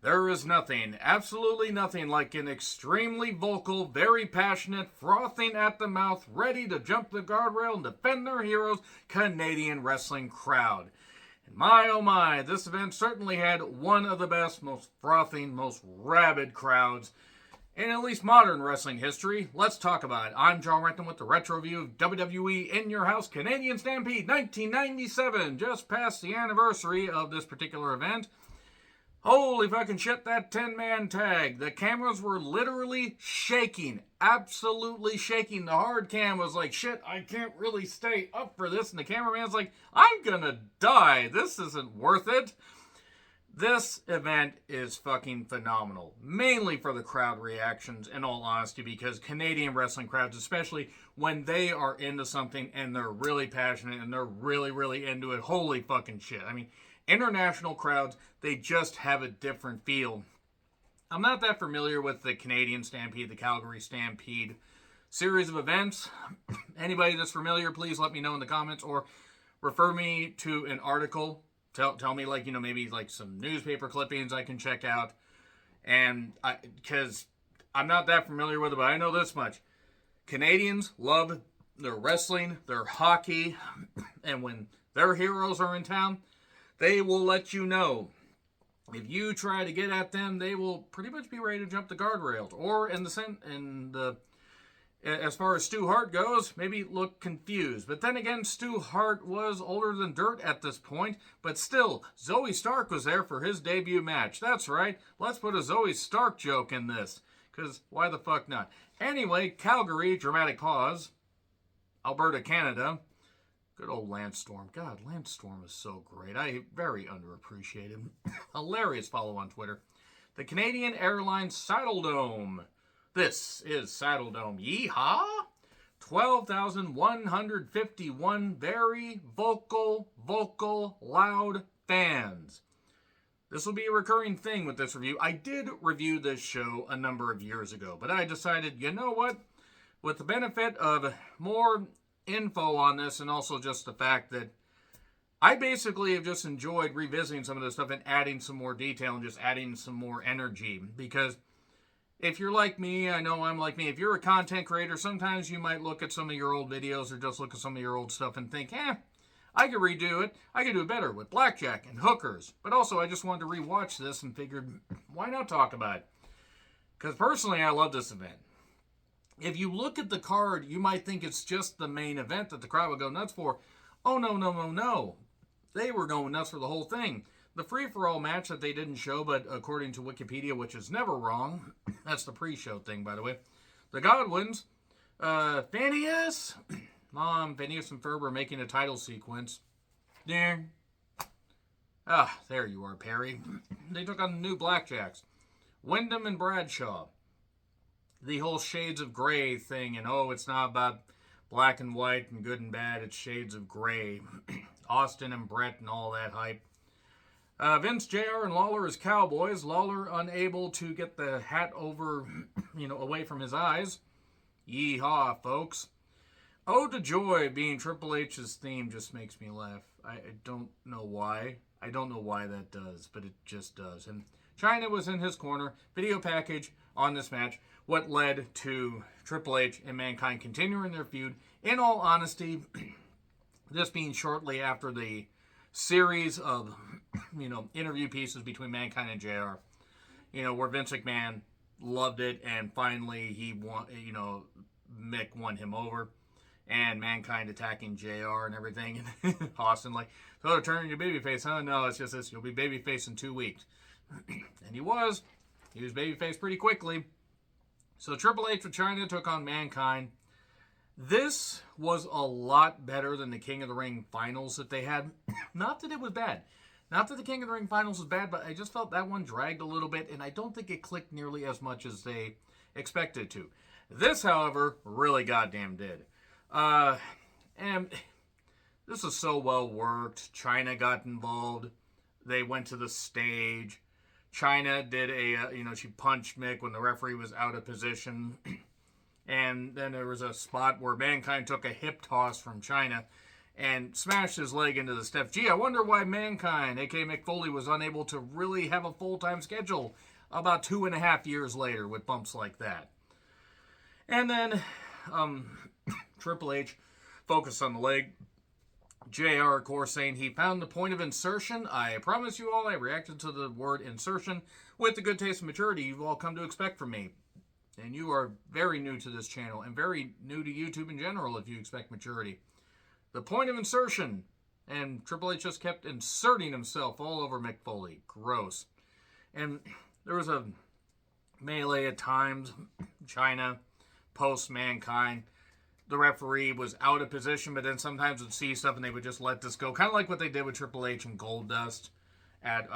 There is nothing, absolutely nothing like an extremely vocal, very passionate, frothing at the mouth, ready to jump the guardrail and defend their heroes Canadian wrestling crowd. And my oh my, this event certainly had one of the best, most frothing, most rabid crowds in at least modern wrestling history. Let's talk about it. I'm John Renton with the retro review of WWE In Your House Canadian Stampede 1997, just past the anniversary of this particular event. Holy fucking shit, that 10-man tag. The cameras were literally shaking. Absolutely shaking. The hard cam was like, shit, I can't really stay up for this. And the cameraman's like, I'm gonna die. This isn't worth it. This event is fucking phenomenal. Mainly for the crowd reactions, in all honesty, because Canadian wrestling crowds, especially when they are into something and they're really passionate and they're really, really into it, holy fucking shit. I mean, international crowds, they just have a different feel. I'm not that familiar with the Canadian Stampede, the Calgary Stampede series of events. Anybody that's familiar, please let me know in the comments or refer me to an article. Tell me, like, maybe like some newspaper clippings I can check out. And because I'm not that familiar with it, but I know this much. Canadians love their wrestling, their hockey, and when their heroes are in town, they will let you know. If you try to get at them, they will pretty much be ready to jump the guardrails. Or as far as Stu Hart goes, maybe look confused. But then again, Stu Hart was older than dirt at this point. But still, Zoe Stark was there for his debut match. That's right. Let's put a Zoe Stark joke in this. Because why the fuck not? Anyway, Calgary, dramatic pause. Alberta, Canada. Good old Lance Storm. God, Lance Storm is so great. I very underappreciated. Hilarious follow on Twitter. The Canadian Airlines Saddle Dome. This is Saddle Dome. Yeehaw! 12,151 very vocal, loud fans. This will be a recurring thing with this review. I did review this show a number of years ago, but I decided, you know what? With the benefit of more info on this, and also just the fact that I basically have just enjoyed revisiting some of this stuff and adding some more detail and just adding some more energy. Because if you're like me, I know I'm like me, if you're a content creator, sometimes you might look at some of your old videos or just look at some of your old stuff and think, I could redo it. I could do it better with blackjack and hookers. But also, I just wanted to rewatch this and figured, why not talk about it? Because personally, I love this event. If you look at the card, you might think it's just the main event that the crowd would go nuts for. Oh, no. They were going nuts for the whole thing. The free-for-all match that they didn't show, but according to Wikipedia, which is never wrong, that's the pre-show thing, by the way, the Godwins, Phineas, Mom, Phineas and Ferb are making a title sequence. Yeah. There you are, Perry. They took on the new Blackjacks. Wyndham and Bradshaw. The whole shades of gray thing, and it's not about black and white and good and bad, it's shades of gray. Austin and Brett and all that hype. Vince, JR, and Lawler as cowboys. Lawler unable to get the hat over, away from his eyes. Yeehaw, folks. Ode to Joy being Triple H's theme just makes me laugh. I don't know why. I don't know why that does, but it just does. And China was in his corner. Video package on this match. What led to Triple H and Mankind continuing their feud. In all honesty, this being shortly after the series of, interview pieces between Mankind and JR, where Vince McMahon loved it, and finally he won, Mick won him over, and Mankind attacking JR and everything, and Austin like, so turning your babyface, huh? No, it's just this, you'll be babyface in 2 weeks. And he was babyface pretty quickly. So Triple H with China took on Mankind. This was a lot better than the King of the Ring finals that they had. Not that it was bad. Not that the King of the Ring finals was bad, but I just felt that one dragged a little bit, and I don't think it clicked nearly as much as they expected to. This, however, really goddamn did. And this was so well worked. China got involved. They went to the stage. China did she punched Mick when the referee was out of position. And then there was a spot where Mankind took a hip toss from China. and smashed his leg into the steps. Gee, I wonder why Mankind, a.k.a. Mick Foley, was unable to really have a full-time schedule about 2.5 years later with bumps like that. And then Triple H focused on the leg. JR, of course, saying he found the point of insertion. I promise you all I reacted to the word insertion with the good taste and maturity you've all come to expect from me. And you are very new to this channel and very new to YouTube in general if you expect maturity. The point of insertion. And Triple H just kept inserting himself all over Mick Foley. Gross. And there was a melee at times. China, post-Mankind. The referee was out of position, but then sometimes would see stuff and they would just let this go. Kind of like what they did with Triple H and Goldust at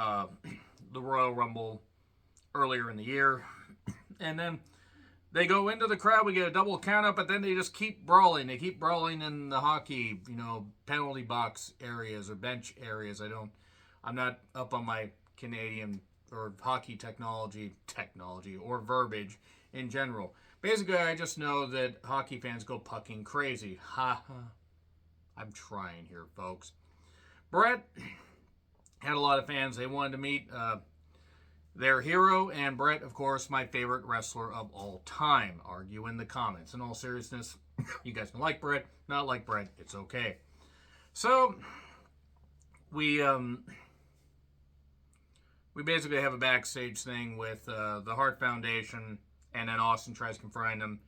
the Royal Rumble earlier in the year. And then they go into the crowd, we get a double count up, but then they just keep brawling. They keep brawling in the hockey, penalty box areas or bench areas. I'm not up on my Canadian or hockey technology or verbiage in general. Basically, I just know that hockey fans go pucking crazy. Ha ha. I'm trying here, folks. Brett had a lot of fans. They wanted to meet their hero, and Brett, of course, my favorite wrestler of all time. Argue in the comments. In all seriousness, you guys can like Brett, not like Brett. It's okay. So, we basically have a backstage thing with the Hart Foundation. And then Austin tries to confront him.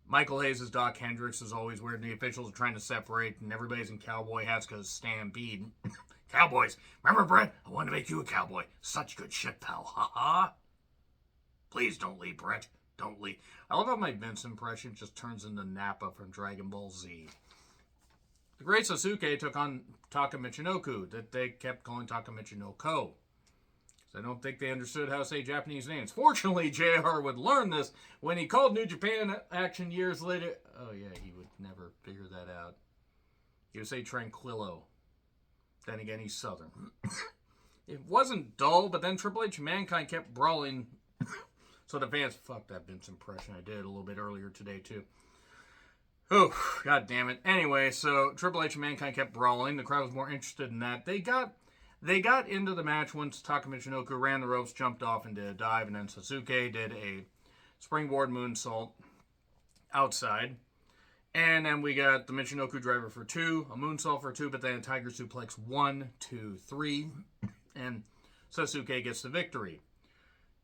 Michael Hayes as Doc Hendricks is always weird. And the officials are trying to separate. And everybody's in cowboy hats because Stampede. Cowboys. Remember, Brett? I wanted to make you a cowboy. Such good shit, pal. Ha-ha. Please don't leave, Brett. Don't leave. I love how my Vince impression just turns into Nappa from Dragon Ball Z. The Great Sasuke took on Taka Michinoku. That they kept calling Taka Michinoko. I don't think they understood how to say Japanese names. Fortunately, JR would learn this when he called New Japan Action years later. Oh, yeah, he would never figure that out. He would say Tranquillo. Then again, he's Southern. It wasn't dull, but then Triple H and Mankind kept brawling. So the fans, fuck that Vince impression I did a little bit earlier today, too. Oh, god damn it. Anyway, so Triple H and Mankind kept brawling. The crowd was more interested in that. They got into the match once Taka Michinoku ran the ropes, jumped off, and did a dive, and then Sasuke did a springboard moonsault outside. And then we got the Michinoku driver for 2, a moonsault for 2, but then a Tiger Suplex 1, 2, 3, and Sasuke gets the victory.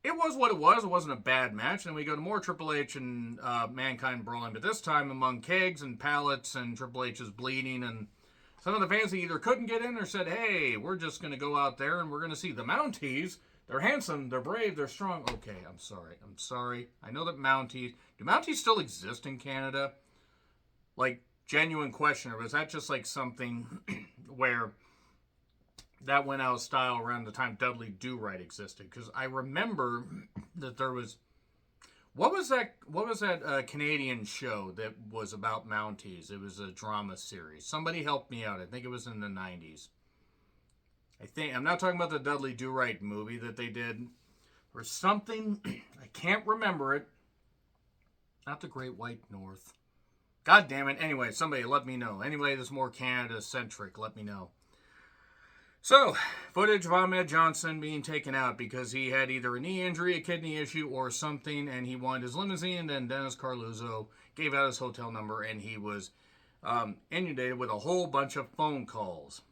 It was what it was. It wasn't a bad match. And then we go to more Triple H and Mankind brawling, but this time among kegs and pallets, and Triple H is bleeding, and some of the fans either couldn't get in or said, hey, we're just going to go out there and we're going to see the Mounties. They're handsome, they're brave, they're strong. Okay, I'm sorry. I know that Mounties... Do Mounties still exist in Canada? Like, genuine question. Or was that just like something where that went out of style around the time Dudley Do-Right existed? Because I remember that there was... What was that Canadian show that was about Mounties? It was a drama series. Somebody helped me out. I think it was in the 90s. I'm not talking about the Dudley Do-Right movie that they did. Or something. I can't remember it. Not the Great White North. God damn it. Anyway, somebody let me know. Anyway, that's more Canada-centric. Let me know. So, footage of Ahmed Johnson being taken out because he had either a knee injury, a kidney issue, or something, and he wanted his limousine, and then Dennis Carluzzo gave out his hotel number, and he was inundated with a whole bunch of phone calls.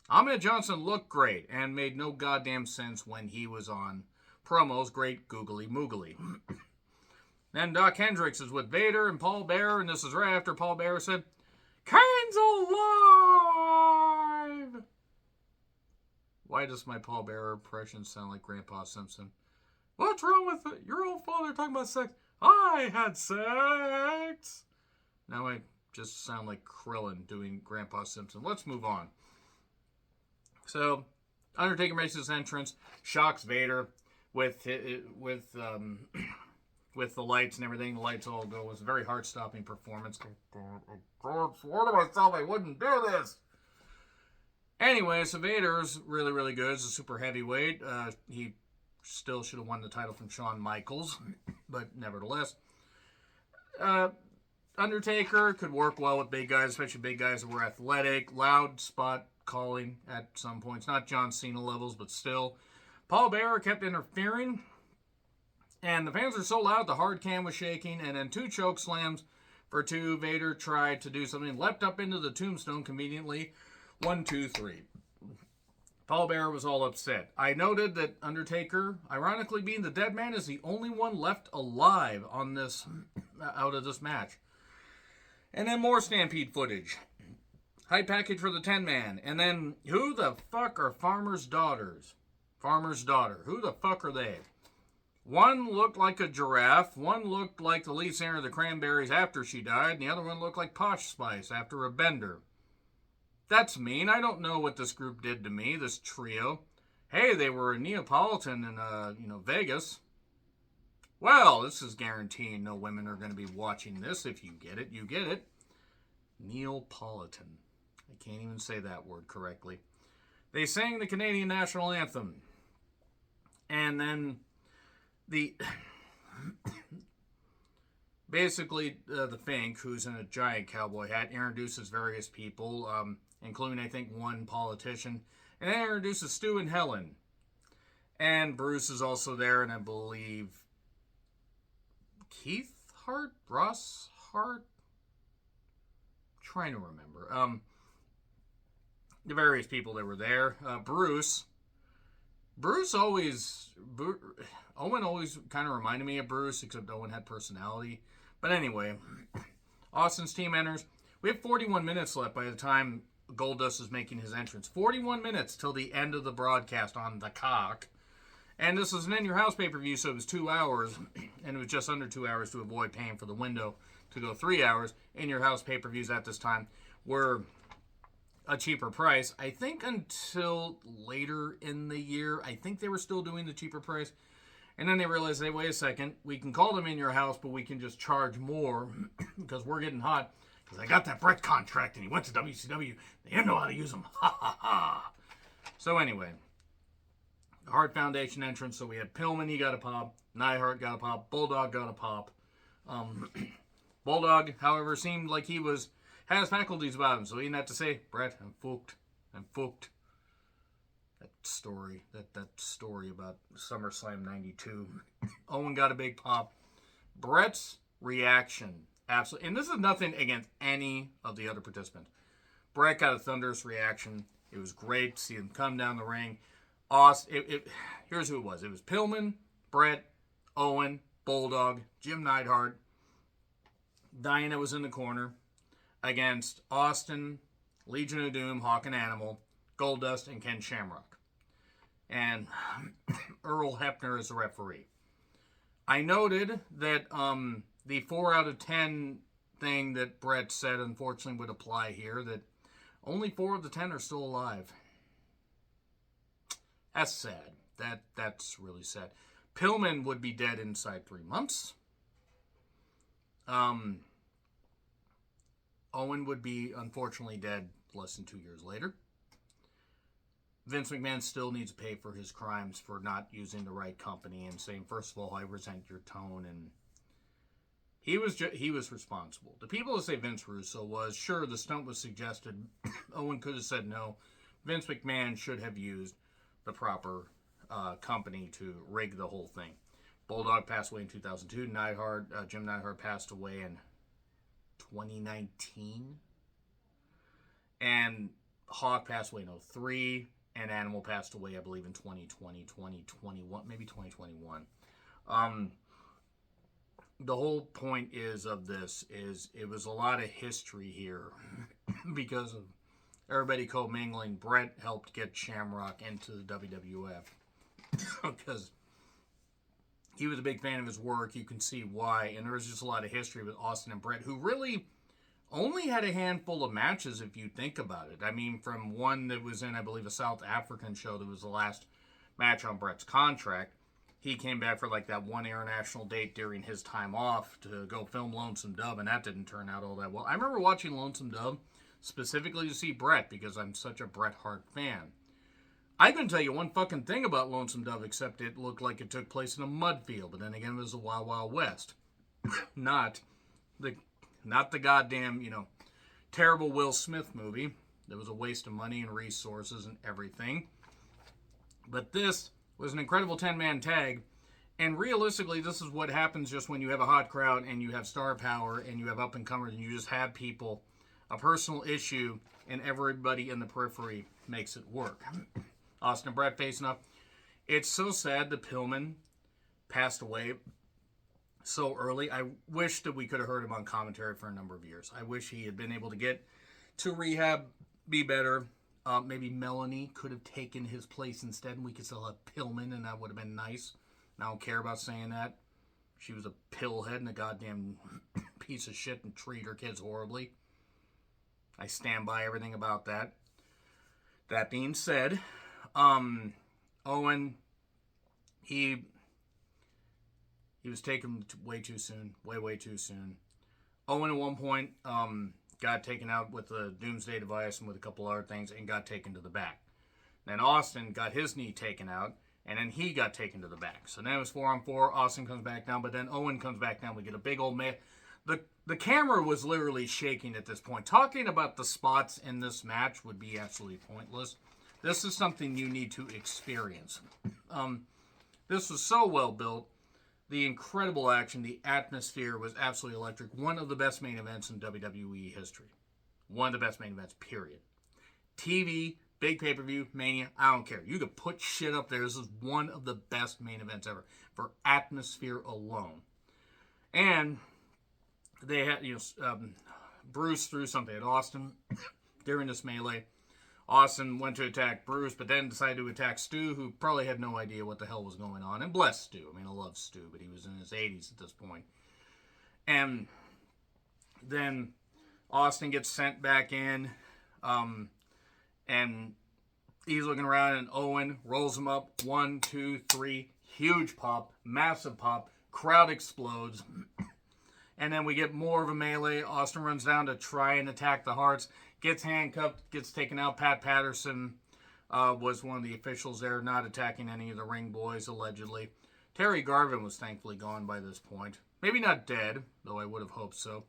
Ahmed Johnson looked great and made no goddamn sense when he was on promos. Great googly moogly. Then Doc Hendricks is with Vader and Paul Bearer, and this is right after Paul Bearer said, Kane's alive! Why does my Paul Bearer impression sound like Grandpa Simpson? What's wrong with it? Your old father talking about sex. I had sex. Now I just sound like Krillin doing Grandpa Simpson. Let's move on. So, Undertaker makes his entrance, shocks Vader with the lights and everything. The lights all go. It was a very heart-stopping performance. I swore to myself I wouldn't do this. Anyway, so Vader's really, really good. He's a super heavyweight. He still should have won the title from Shawn Michaels, but nevertheless. Undertaker could work well with big guys, especially big guys that were athletic, loud spot calling at some points. Not John Cena levels, but still. Paul Bearer kept interfering, and the fans were so loud the hard cam was shaking, and then 2 choke slams for 2. Vader tried to do something, leapt up into the tombstone conveniently. 1, 2, 3. Paul Bearer was all upset. I noted that Undertaker, ironically being the dead man, is the only one left alive on this out of this match. And then more Stampede footage. High package for the 10-man. And then, who the fuck are Farmer's daughters? Farmer's daughter. Who the fuck are they? One looked like a giraffe. One looked like the lead singer of the Cranberries after she died. And the other one looked like Posh Spice after a bender. That's mean. I don't know what this group did to me, this trio. Hey, they were a Neapolitan in, Vegas. Well, this is guaranteeing no women are going to be watching this. If you get it, you get it. Neapolitan. I can't even say that word correctly. They sang the Canadian national anthem. And then basically the Fink, who's in a giant cowboy hat, introduces various people, including, I think, one politician. And then introduces Stu and Helen. And Bruce is also there, and I believe Keith Hart? Ross Hart? Trying to remember. The various people that were there. Owen always kind of reminded me of Bruce, except Owen had personality. But anyway, Austin's team enters. We have 41 minutes left by the time Goldust is making his entrance. 41 minutes till the end of the broadcast on the cock. And this was an in-your-house pay-per-view, so it was 2 hours, and it was just under 2 hours to avoid paying for the window to go 3 hours. In-your-house pay-per-views at this time were a cheaper price. I think until later in the year, I think they were still doing the cheaper price. And then they realized, hey, wait a second, we can call them in your house, but we can just charge more because we're getting hot. Because I got that Brett contract, and he went to WCW. They didn't know how to use them. Ha, ha, ha. So anyway, the Hart Foundation entrance. So we had Pillman, he got a pop. Neidhart got a pop. Bulldog got a pop. Bulldog, however, seemed like he has faculties about him. So he didn't have to say, Brett, I'm fucked. That story about SummerSlam 92. Owen got a big pop. Brett's reaction, absolutely. And this is nothing against any of the other participants. Brett got a thunderous reaction. It was great to see him come down the ring. Here's who it was. It was Pillman, Brett, Owen, Bulldog, Jim Neidhart. Diana was in the corner against Austin, Legion of Doom, Hawk and Animal, Goldust, and Ken Shamrock. And Earl Hebner is the referee. I noted that the 4 out of 10 thing that Brett said, unfortunately, would apply here, that only 4 of the 10 are still alive. That's sad. That's really sad. Pillman would be dead inside 3 months. Owen would be, unfortunately, dead less than 2 years later. Vince McMahon still needs to pay for his crimes for not using the right company and saying, first of all, I resent your tone. And he was responsible. The people that say Vince Russo was, sure, the stunt was suggested. Owen could have said no. Vince McMahon should have used the proper company to rig the whole thing. Bulldog passed away in 2002. Jim Neidhart passed away in 2019. And Hawk passed away in 2003. And Animal passed away, I believe, in 2020, 2021, maybe 2021. The whole point of this is it was a lot of history here because of everybody commingling. Brett helped get Shamrock into the WWF because he was a big fan of his work. You can see why. And there was just a lot of history with Austin and Brett, who really only had a handful of matches if you think about it. I mean, from one that was in, I believe, a South African show that was the last match on Brett's contract. He came back for like that one international date during his time off to go film Lonesome Dove, and that didn't turn out all that well. I remember watching Lonesome Dove specifically to see Brett because I'm such a Bret Hart fan. I couldn't tell you one fucking thing about Lonesome Dove except it looked like it took place in a mud field, but then again, it was the Wild Wild West. Not the Not the goddamn, terrible Will Smith movie. That was a waste of money and resources and everything. But this was an incredible 10-man tag. And realistically, this is what happens just when you have a hot crowd and you have star power and you have up-and-comers and you just have people, a personal issue, and everybody in the periphery makes it work. Austin and Brett facing up. It's so sad that Pillman passed away so early. I wish that we could have heard him on commentary for a number of years. I wish he had been able to get to rehab, be better. Maybe Melanie could have taken his place instead, and we could still have Pillman, and that would have been nice. And I don't care about saying that. She was a pillhead and a goddamn piece of shit and treated her kids horribly. I stand by everything about that. That being said, Owen, he was taken way too soon. Way too soon. Owen at one point got taken out with the Doomsday device and with a couple other things and got taken to the back. Then Austin got his knee taken out, and then he got taken to the back. So then it was 4-on-4. Austin comes back down, but then Owen comes back down. We get a big old man. The camera was literally shaking at this point. Talking about the spots in this match would be absolutely pointless. This is something you need to experience. This was so well built. The incredible action, the atmosphere was absolutely electric. One of the best main events in WWE history. One of the best main events, period. TV, big pay-per-view, Mania, I don't care. You could put shit up there. This is one of the best main events ever for atmosphere alone. And they had, Bruce threw something at Austin during this melee. Austin went to attack Bruce, but then decided to attack Stu, who probably had no idea what the hell was going on. And bless Stu. I mean, I love Stu, but he was in his 80s at this point. And then Austin gets sent back in, and he's looking around, and Owen rolls him up. 1, 2, 3. Huge pop. Massive pop. Crowd explodes. And then we get more of a melee. Austin runs down to try and attack the Hearts. Gets handcuffed, gets taken out. Pat Patterson was one of the officials there, not attacking any of the ring boys, allegedly. Terry Garvin was thankfully gone by this point. Maybe not dead, though I would have hoped so.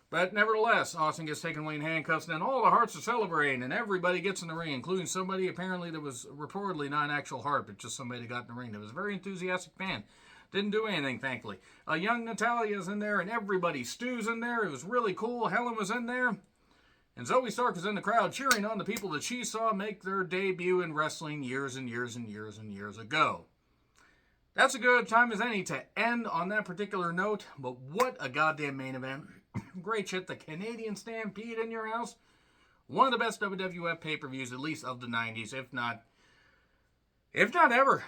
But nevertheless, Austin gets taken away in handcuffs, and then all the Hearts are celebrating, and everybody gets in the ring, including somebody apparently that was reportedly not an actual Hart, but just somebody that got in the ring. That was a very enthusiastic fan. Didn't do anything, thankfully. Young Natalia's in there, and everybody. Stu's in there. It was really cool. Helen was in there. And Zoe Stark was in the crowd cheering on the people that she saw make their debut in wrestling years and years and years and years ago. That's a good time as any to end on that particular note, but what a goddamn main event. Great shit. The Canadian Stampede in your house. One of the best WWF pay-per-views, at least of the 90s, if not ever.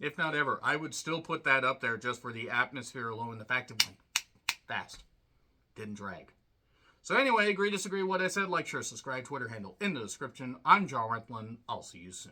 If not ever. I would still put that up there just for the atmosphere alone, the fact it went fast. Didn't drag. So anyway, agree, disagree with what I said, like, share, subscribe, Twitter handle in the description. I'm John Rentlin. I'll see you soon.